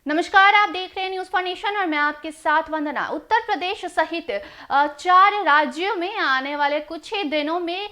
नमस्कार, आप देख रहे हैं न्यूज फॉर नेशन और मैं आपके साथ वंदना। उत्तर प्रदेश सहित 4 राज्यों में आने वाले कुछ ही दिनों में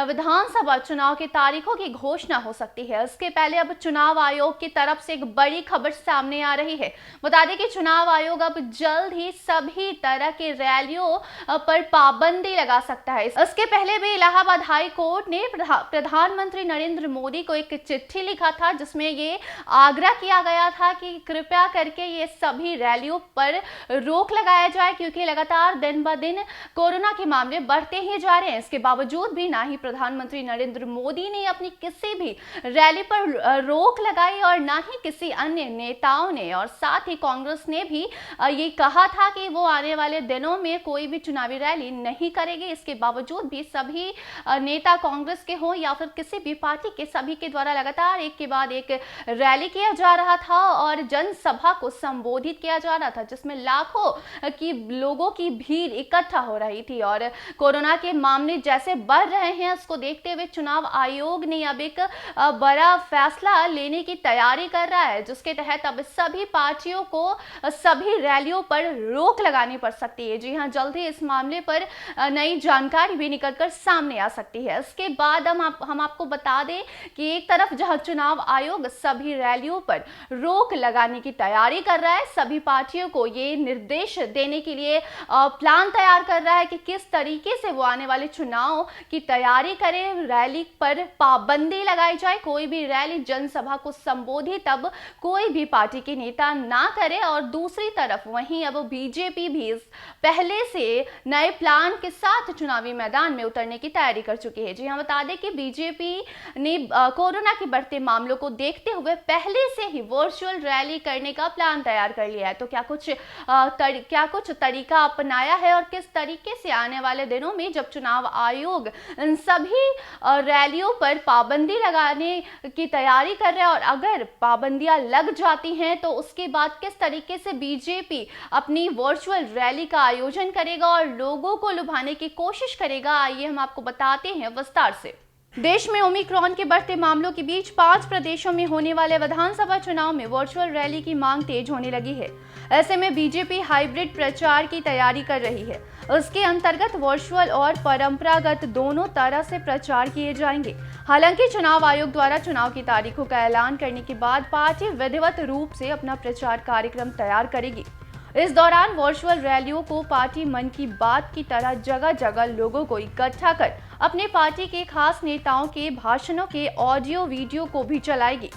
विधानसभा चुनाव की तारीखों की घोषणा हो सकती है। इसके पहले अब चुनाव आयोग की तरफ से एक बड़ी खबर सामने आ रही है। बता दें कि चुनाव आयोग अब जल्द ही सभी तरह की रैलियों पर पाबंदी लगा सकता है। इसके पहले भी इलाहाबाद हाई कोर्ट ने प्रधानमंत्री नरेंद्र मोदी को एक चिट्ठी लिखा था, जिसमें ये आग्रह किया गया था कि कृपया करके ये सभी रैलियों पर रोक लगाया जाए, क्योंकि लगातार दिन ब दिन कोरोना के मामले बढ़ते ही जा रहे हैं। इसके बावजूद भी ना ही प्रधानमंत्री नरेंद्र मोदी ने अपनी किसी भी रैली पर रोक लगाई और ना ही किसी अन्य नेताओं ने, और साथ ही कांग्रेस ने भी ये कहा था कि वो आने वाले दिनों में कोई भी चुनावी रैली नहीं करेगी। इसके बावजूद भी सभी नेता, कांग्रेस के हो या फिर किसी भी पार्टी के, सभी के द्वारा लगातार एक के बाद एक रैली किया जा रहा था और जनसभा को संबोधित किया जा रहा था, जिसमें लाखों की लोगों की भीड़ इकट्ठा हो रही थी। और कोरोना के मामले जैसे बढ़ रहे हैं, उसको देखते हुए चुनाव आयोग ने अब एक बड़ा फैसला लेने की तैयारी कर रहा है, जिसके तहत अब सभी पार्टियों को सभी रैलियों पर रोक लगानी पड़ सकती है। जी हां, जल्द ही इस मामले पर नई जानकारी भी निकलकर सामने आ सकती है। इसके बाद हम आपको बता दें कि एक तरफ जहां चुनाव आयोग सभी रैलियों पर रोक लगाने की तैयारी कर रहा है, सभी पार्टियों को ये निर्देश देने के लिए प्लान तैयार कर रहा है कि किस तरीके से वो आने वाले चुनाव की तैयारी करें, रैली पर पाबंदी लगाई जाए, कोई भी रैली, जनसभा को संबोधित अब कोई भी पार्टी के नेता ना करे। और दूसरी तरफ वहीं अब बीजेपी भी पहले से नए प्लान के साथ चुनावी मैदान में उतरने की तैयारी कर चुकी है। जी हाँ, बता दें कि बीजेपी ने कोरोना के बढ़ते मामलों को देखते हुए पहले से ही वर्चुअल रैली करने का प्लान तैयार कर लिया है। तो क्या कुछ तरीका अपनाया है और किस तरीके से आने वाले दिनों में जब चुनाव आयोग इन सभी रैलियों पर पाबंदी लगाने की तैयारी कर रहे हैं और अगर पाबंदियां लग जाती हैं तो उसके बाद किस तरीके से बीजेपी अपनी वर्चुअल रैली का आयोजन करेगा और लोगों को लुभाने की कोशिश करेगा, आइए हम आपको बताते हैं विस्तार से। देश में ओमिक्रॉन के बढ़ते मामलों के बीच 5 प्रदेशों में होने वाले विधानसभा चुनाव में वर्चुअल रैली की मांग तेज होने लगी है। ऐसे में बीजेपी हाइब्रिड प्रचार की तैयारी कर रही है। उसके अंतर्गत वर्चुअल और परंपरागत दोनों तरह से प्रचार किए जाएंगे। हालांकि चुनाव आयोग द्वारा चुनाव की तारीखों का ऐलान करने के बाद पार्टी विधिवत रूप से अपना प्रचार कार्यक्रम तैयार करेगी। इस दौरान वर्चुअल रैलियों को पार्टी मन की बात की तरह जगह जगह लोगों को इकट्ठा कर अपने पार्टी के खास नेताओं के भाषणों के ऑडियो वीडियो को भी चलाएगी।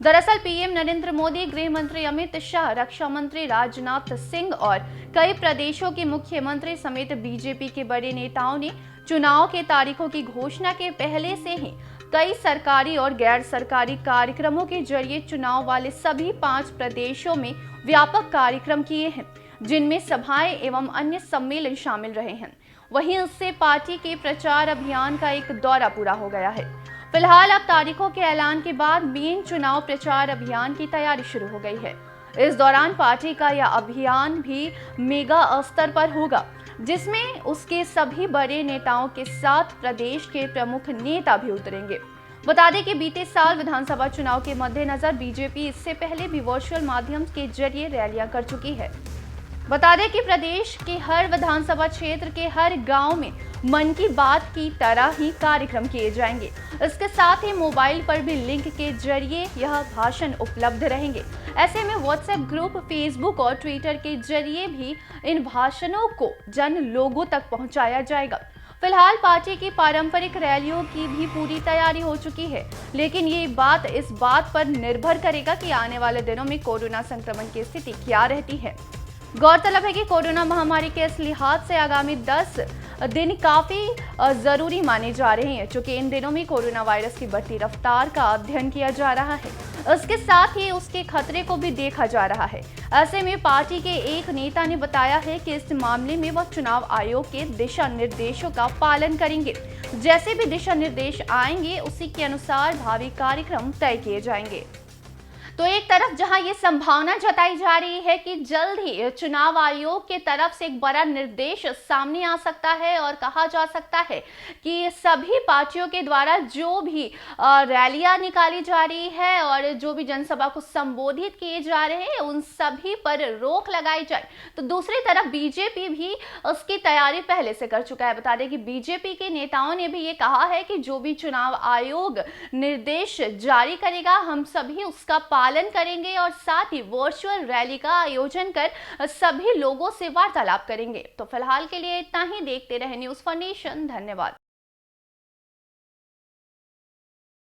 दरअसल पीएम नरेंद्र मोदी, गृह मंत्री अमित शाह, रक्षा मंत्री राजनाथ सिंह और कई प्रदेशों के मुख्यमंत्री समेत बीजेपी के बड़े नेताओं ने चुनाव के तारीखों की घोषणा के पहले से ही कई सरकारी और गैर सरकारी कार्यक्रमों के जरिए चुनाव वाले सभी 5 प्रदेशों में व्यापक कार्यक्रम किए हैं, जिनमें सभाएं एवं अन्य सम्मेलन शामिल रहे हैं। वहीं उससे पार्टी के प्रचार अभियान का एक दौरा पूरा हो गया है। फिलहाल अब तारीखों के ऐलान के बाद मेन चुनाव प्रचार अभियान की तैयारी शुरू हो गई है। इस दौरान पार्टी का यह अभियान भी मेगा स्तर पर होगा, जिसमें उसके सभी बड़े नेताओं के साथ प्रदेश के प्रमुख नेता भी उतरेंगे। बता दें कि बीते साल विधानसभा चुनाव के मद्देनजर बीजेपी इससे पहले भी वर्चुअल माध्यम के जरिए रैलियां कर चुकी है। बता दें कि प्रदेश के हर विधानसभा क्षेत्र के हर गांव में मन की बात की तरह ही कार्यक्रम किए जाएंगे। इसके साथ ही मोबाइल पर भी लिंक के जरिए यह भाषण उपलब्ध रहेंगे। ऐसे में व्हाट्सएप ग्रुप, फेसबुक और ट्विटर के जरिए भी इन भाषणों को जन लोगों तक पहुंचाया जाएगा। फिलहाल पार्टी की पारंपरिक रैलियों की भी पूरी तैयारी हो चुकी है, लेकिन ये बात इस बात पर निर्भर करेगा कि आने वाले दिनों में कोरोना संक्रमण की स्थिति क्या रहती है। गौरतलब है कि कोरोना महामारी के इस लिहाज से आगामी 10 दिन काफी जरूरी माने जा रहे हैं, क्योंकि इन दिनों में कोरोना वायरस की बढ़ती रफ्तार का अध्ययन किया जा रहा है। इसके साथ ही उसके खतरे को भी देखा जा रहा है। ऐसे में पार्टी के एक नेता ने बताया है कि इस मामले में वह चुनाव आयोग के दिशा निर्देशों का पालन करेंगे। जैसे भी दिशा निर्देश आएंगे, उसी के अनुसार भावी कार्यक्रम तय किए जाएंगे। तो एक तरफ जहां ये संभावना जताई जा रही है कि जल्द ही चुनाव आयोग के तरफ से एक बड़ा निर्देश सामने आ सकता है और कहा जा सकता है कि सभी पार्टियों के द्वारा जो भी रैलियां निकाली जा रही है और जो भी जनसभा को संबोधित किए जा रहे हैं उन सभी पर रोक लगाई जाए, तो दूसरी तरफ बीजेपी भी उसकी तैयारी पहले से कर चुका है। बता दें कि बीजेपी के नेताओं ने भी ये कहा है कि जो भी चुनाव आयोग निर्देश जारी करेगा हम सभी उसका पालन करेंगे और साथ ही वर्चुअल रैली का आयोजन कर सभी लोगों से वार्तालाप करेंगे। तो फिलहाल के लिए इतना ही। देखते रहे न्यूज़ फॉर नेशन। धन्यवाद।